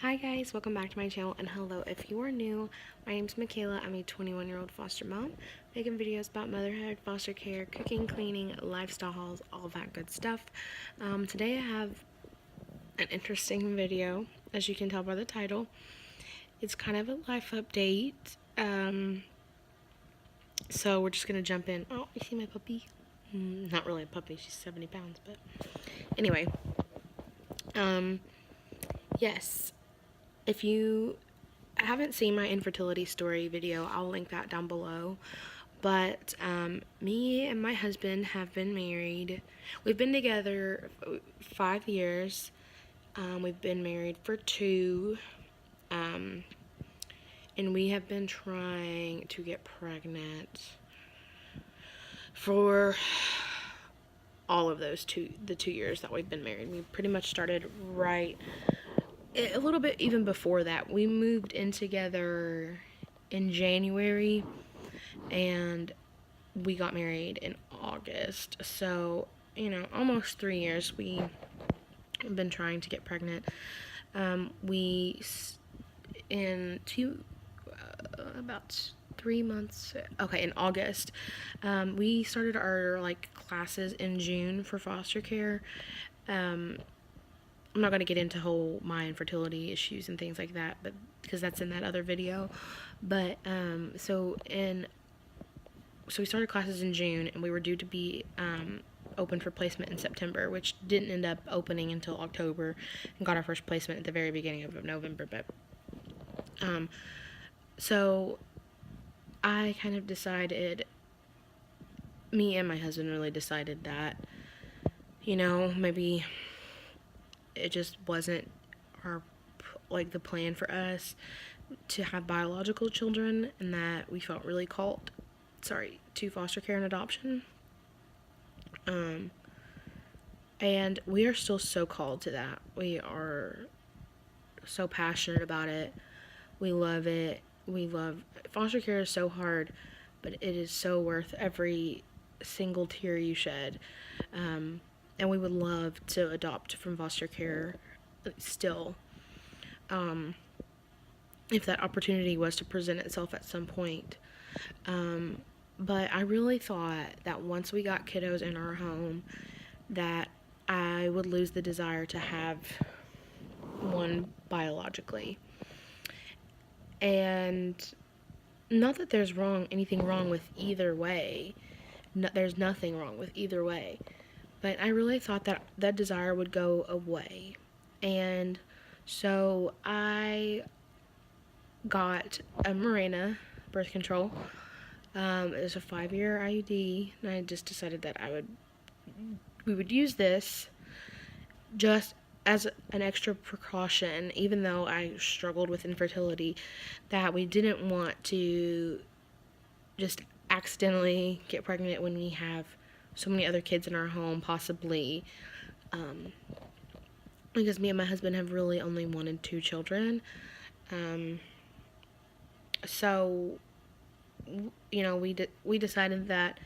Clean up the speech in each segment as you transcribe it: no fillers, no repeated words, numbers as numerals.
Hi guys, welcome back to my channel, and hello if you are new. My name's Michaela. I'm a 21-year-old foster mom making videos about motherhood, foster care, cooking, cleaning, lifestyle hauls, all that good stuff. Today I have an interesting video, as you can tell by the title. It's kind of a life update. So we're just gonna jump in. Oh, you see my puppy? Not really a puppy, she's 70 pounds, but anyway. Yes. If you haven't seen my infertility story video, I'll link that down below. But me and my husband have been married. We've been together 5 years. We've been married for 2. And we have been trying to get pregnant for all of the 2 years that we've been married. We pretty much started right a little bit even before that. We moved in together in January and we got married in August. So, almost 3 years we've been trying to get pregnant. We in about 3 months, okay, in August, we started our classes in June for foster care. I'm not going to get into my infertility issues and things like that, but because that's in that other video. But so we started classes in June, and we were due to be open for placement in September, which didn't end up opening until October, and got our first placement at the very beginning of November. But so I kind of decided, me and my husband really decided that, maybe it just wasn't the plan for us to have biological children, and that we felt really called to foster care and adoption. And we are still so called to that. We are so passionate about it. We love it. Foster care is so hard, but it is so worth every single tear you shed. And we would love to adopt from foster care still, if that opportunity was to present itself at some point. But I really thought that once we got kiddos in our home, that I would lose the desire to have one biologically. And not that there's anything wrong with either way. There's nothing wrong with either way. But I really thought that that desire would go away. And so I got a Mirena birth control. It was a 5-year IUD, and I just decided that we would use this just as an extra precaution, even though I struggled with infertility, that we didn't want to just accidentally get pregnant when we have so many other kids in our home, possibly, because me and my husband have really only wanted 2 children. So, we decided that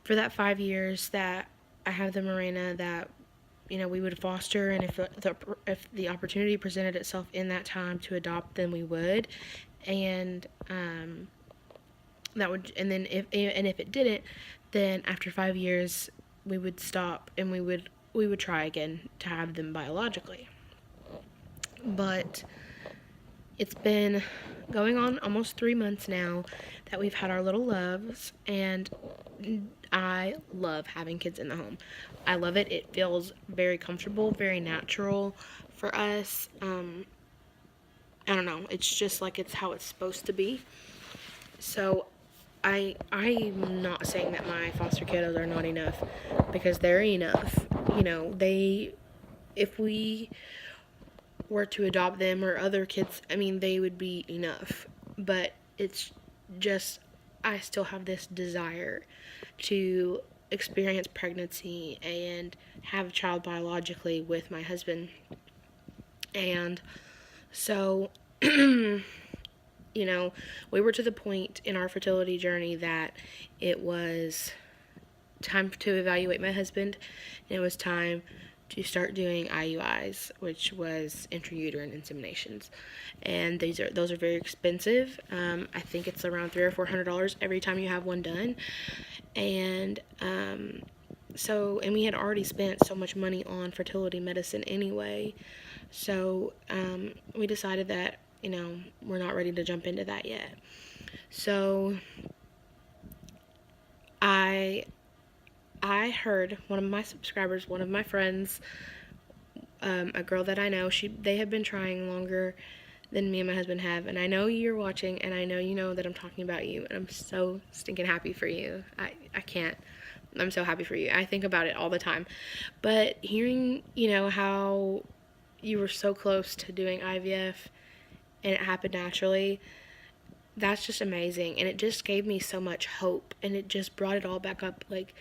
for that 5 years that I have the Mirena, that we would foster, and if the opportunity presented itself in that time to adopt, then we would, and then if it didn't, then after 5 years we would stop, and we would try again to have them biologically. But it's been going on almost 3 months now that we've had our little loves, and I love having kids in the home. I love it. It feels very comfortable, very natural for us. I don't know. It's just it's how it's supposed to be. So I'm not saying that my foster kiddos are not enough, because they're enough. If we were to adopt them or other kids, they would be enough. But it's just, I still have this desire to experience pregnancy and have a child biologically with my husband. And so, we were to the point in our fertility journey that it was time to evaluate my husband, and it was time to start doing IUIs, which was intrauterine inseminations, and those are very expensive. I think it's around $300 or $400 every time you have one done, and and we had already spent so much money on fertility medicine anyway, so we decided that we're not ready to jump into that yet. So I heard one of my subscribers, one of my friends, a girl that I know, they have been trying longer than me and my husband have, and I know you're watching, and I know you know that I'm talking about you, and I'm so stinking happy for you. I can't. I'm so happy for you. I think about it all the time. But hearing, how you were so close to doing IVF and it happened naturally, that's just amazing, and it just gave me so much hope, and it just brought it all back up, like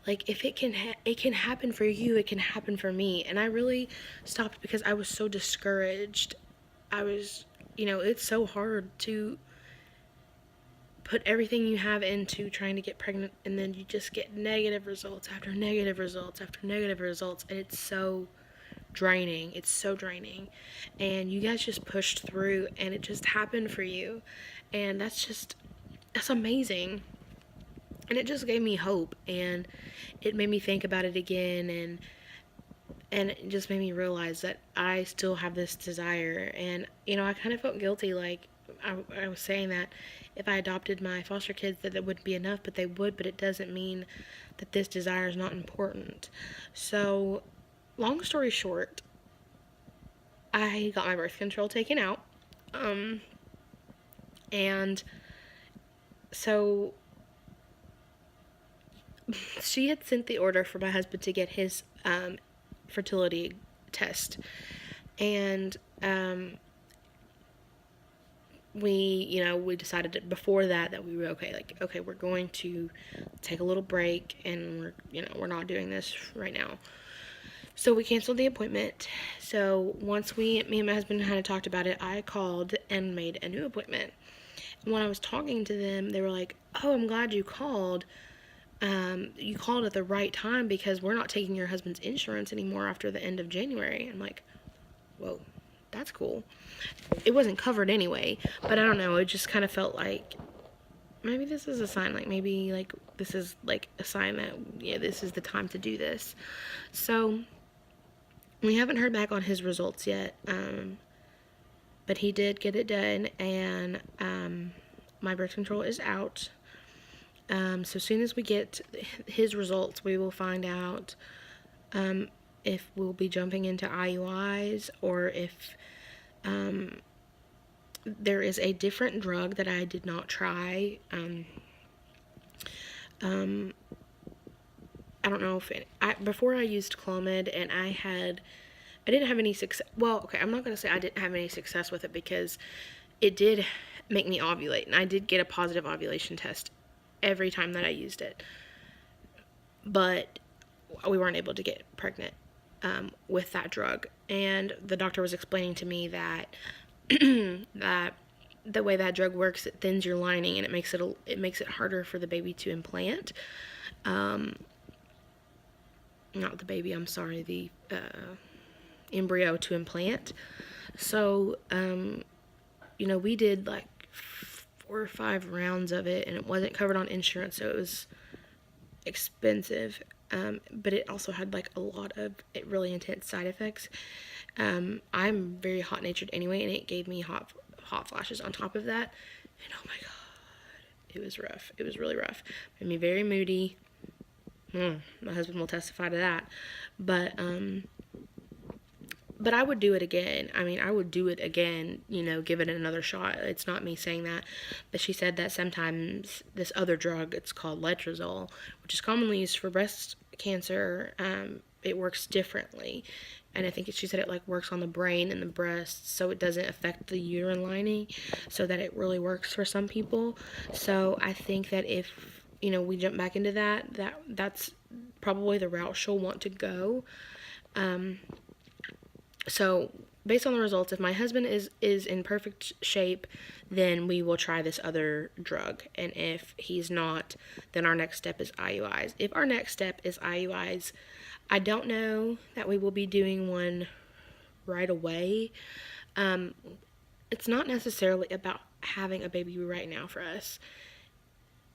if it can it can happen for you, it can happen for me. And I really stopped because I was so discouraged. I was, it's so hard to put everything you have into trying to get pregnant, and then you just get negative results after negative results after negative results, and it's so draining. It's so draining. And you guys just pushed through, and it just happened for you, and that's amazing. And it just gave me hope, and it made me think about it again, and it just made me realize that I still have this desire. And I kind of felt guilty, like I was saying that if I adopted my foster kids, that wouldn't be enough, but they would. But it doesn't mean that this desire is not important. So long story short, I got my birth control taken out, and so she had sent the order for my husband to get his fertility test, and we decided before that we were okay, we're going to take a little break, and we're not doing this right now. So we canceled the appointment. So once me and my husband kind of talked about it, I called and made a new appointment. And when I was talking to them, they were like, "Oh, I'm glad you called. You called at the right time, because we're not taking your husband's insurance anymore after the end of January." I'm like, whoa, that's cool. It wasn't covered anyway, but I don't know. It just kind of felt like maybe this is a sign. Like maybe this is a sign that this is the time to do this. So we haven't heard back on his results yet, but he did get it done, and my birth control is out. So as soon as we get his results, we will find out if we'll be jumping into IUIs, or if there is a different drug that I did not try. I don't know if before I used Clomid, and I didn't have any success. Well, okay, I'm not going to say I didn't have any success with it, because it did make me ovulate, and I did get a positive ovulation test every time that I used it, but we weren't able to get pregnant with that drug. And the doctor was explaining to me that that the way that drug works, it thins your lining, and it makes it harder for the baby to implant. Not the baby, I'm sorry, the embryo to implant. So we did 4 or 5 rounds of it, and it wasn't covered on insurance, so it was expensive. But it also had a lot of really intense side effects. I'm very hot-natured anyway, and it gave me hot flashes on top of that. And oh my god, it was rough. It was really rough. Made me very moody. My husband will testify to that. But I would do it again. I mean, I would do it again, give it another shot. It's not me saying that. But she said that sometimes this other drug, it's called letrozole, which is commonly used for breast cancer, it works differently. And I think she said it works on the brain and the breasts, so it doesn't affect the uterine lining, so that it really works for some people. So I think that if, we jump back into that's probably the route she'll want to go. So based on the results, if my husband is in perfect shape, then we will try this other drug. And if he's not, then our next step is IUIs. If our next step is IUIs, I don't know that we will be doing one right away. Um, it's not necessarily about having a baby right now for us.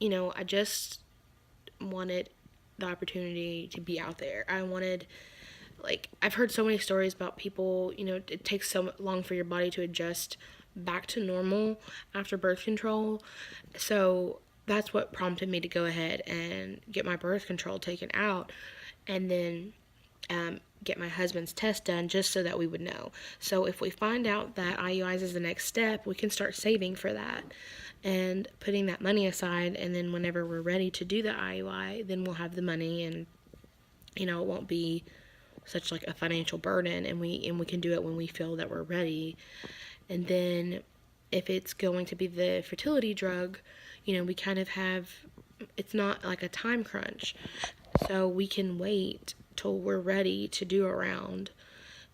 I just wanted the opportunity to be out there. I wanted, like, I've heard so many stories about people, it takes so long for your body to adjust back to normal after birth control. So that's what prompted me to go ahead and get my birth control taken out, and then get my husband's test done, just so that we would know. So if we find out that IUIs is the next step, we can start saving for that and putting that money aside, and then whenever we're ready to do the IUI, then we'll have the money, and it won't be such like a financial burden, and we can do it when we feel that we're ready. And then if it's going to be the fertility drug, we kind of have, it's not like a time crunch, so we can wait till we're ready to do a round,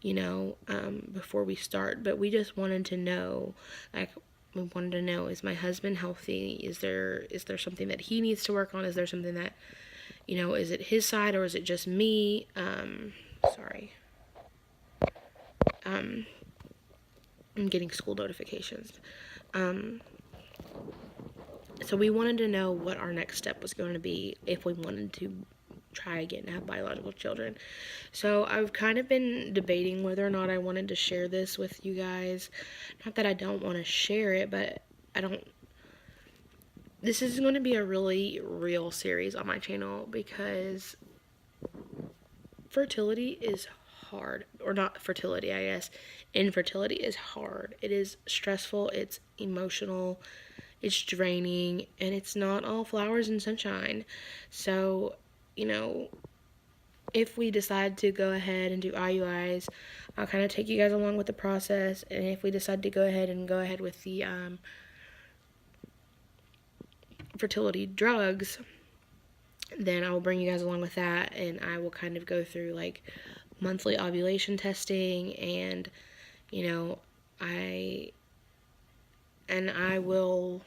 before we start. But we just wanted to know, like, we wanted to know, is my husband healthy? Is there something that he needs to work on? Is there something that, is it his side or is it just me? Sorry. I'm getting school notifications. So we wanted to know what our next step was going to be if we wanted to try again and have biological children. So I've kind of been debating whether or not I wanted to share this with you guys. Not that I don't want to share it, but this is going to be a really real series on my channel, because fertility is hard. Or not fertility, I guess. Infertility is hard. It is stressful, it's emotional, it's draining, and it's not all flowers and sunshine. So, if we decide to go ahead and do IUIs, I'll kind of take you guys along with the process. And if we decide to go ahead with the fertility drugs, then I will bring you guys along with that, and I will kind of go through like monthly ovulation testing, and I will,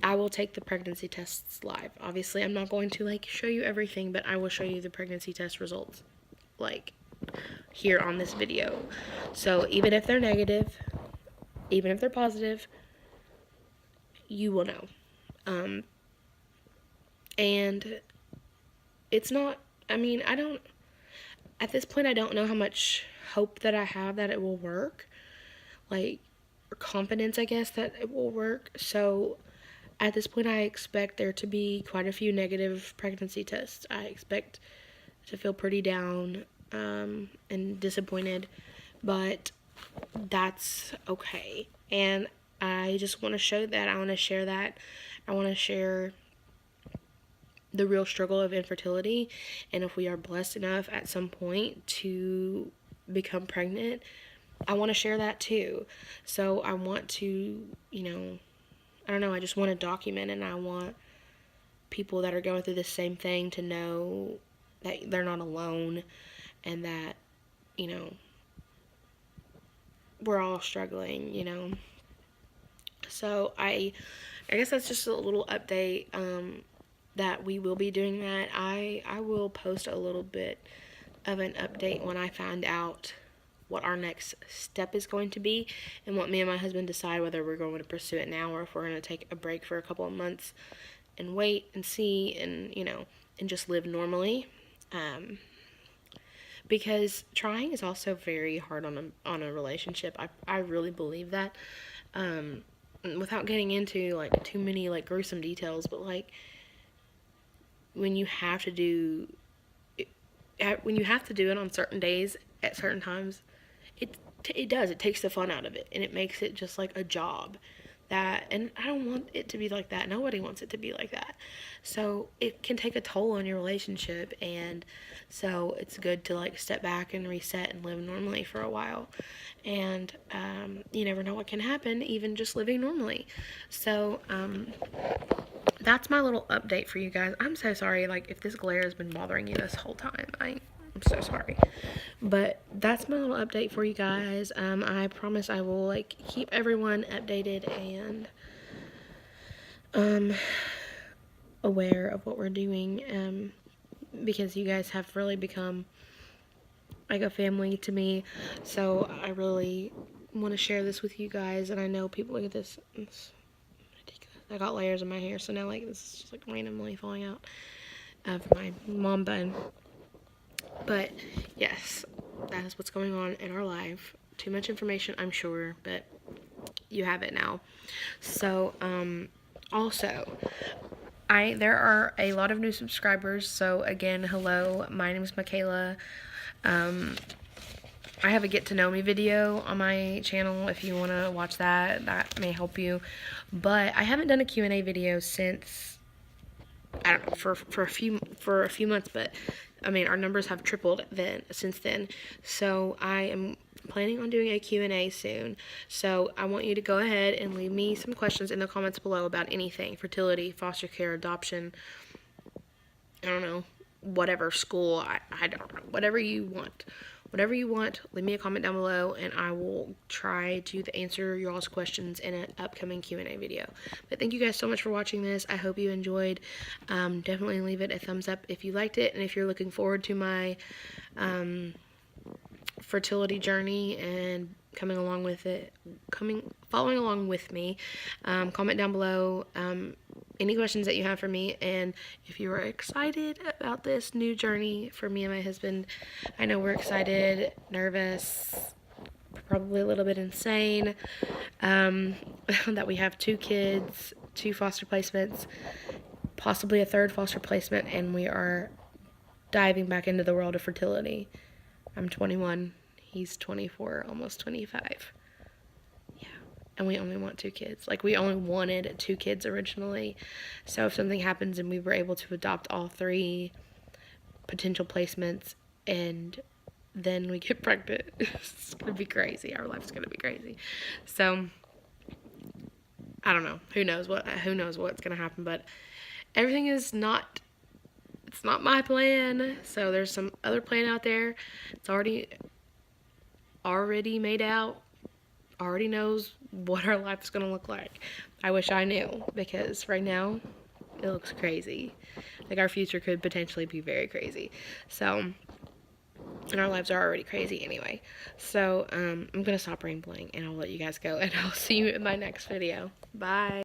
I will take the pregnancy tests live. Obviously, I'm not going to like show you everything, but I will show you the pregnancy test results like here on this video. So even if they're negative, even if they're positive, you will know. And it's not, at this point, I don't know how much hope that I have that it will work. Like, or confidence, I guess, that it will work. So at this point, I expect there to be quite a few negative pregnancy tests. I expect to feel pretty down and disappointed, but that's okay. And I just want to show that. I want to share that. I want to share the real struggle of infertility, and if we are blessed enough at some point to become pregnant, I want to share that too. So I want to, I don't know, I just want to document, and I want people that are going through the same thing to know that they're not alone, and that, we're all struggling. So I guess that's just a little update, that we will be doing that. I will post a little bit of an update when I find out what our next step is going to be, and what me and my husband decide, whether we're going to pursue it now or if we're going to take a break for a couple of months and wait and see, and and just live normally, because trying is also very hard on a relationship. I really believe that, without getting into like too many like gruesome details, but like when you have to do it on certain days at certain times, it takes the fun out of it, and it makes it just like a job. And I don't want it to be like that. Nobody wants it to be like that. So it can take a toll on your relationship, and so it's good to like step back and reset and live normally for a while. And you never know what can happen, even just living normally. So that's my little update for you guys. I'm so sorry, like, if this glare has been bothering you this whole time. I'm so sorry. But that's my little update for you guys. I promise I will, like, keep everyone updated and aware of what we're doing. because you guys have really become like a family to me. So I really want to share this with you guys. And I know people look at this. It's ridiculous. I got layers in my hair, so now like this is just like randomly falling out of my mom bun. But yes, that is what's going on in our life. Too much information, I'm sure, but you have it now. So, also, there are a lot of new subscribers. So again, hello, my name is Michaela. I have a get to know me video on my channel. If you want to watch that, that may help you. But I haven't done a Q&A video since, I don't know, for a few months, but I mean, our numbers have tripled since then. So I am planning on doing a Q&A soon. So I want you to go ahead and leave me some questions in the comments below about anything: fertility, foster care, adoption, I don't know, whatever, school, I don't know, whatever you want. Whatever you want, leave me a comment down below, and I will try to answer your all's questions in an upcoming Q&A video. But thank you guys so much for watching this. I hope you enjoyed. Definitely leave it a thumbs up if you liked it, and if you're looking forward to my fertility journey and following along with me, comment down below any questions that you have for me, and if you are excited about this new journey for me and my husband. I know we're excited, nervous, probably a little bit insane, that we have 2 kids, 2 foster placements, possibly a 3rd foster placement, and we are diving back into the world of fertility. I'm 21, he's 24, almost 25. And we only want 2 kids. Like, we only wanted 2 kids originally. So if something happens and we were able to adopt all 3 potential placements and then we get pregnant, it's gonna be crazy. Our life's gonna be crazy. So I don't know. Who knows what's gonna happen, but everything is not, it's not my plan. So there's some other plan out there. It's already made out. Already knows what our life's gonna look like. I wish I knew, because right now it looks crazy. Like, our future could potentially be very crazy. So, and our lives are already crazy anyway. So I'm gonna stop rambling and I'll let you guys go, and I'll see you in my next video. Bye.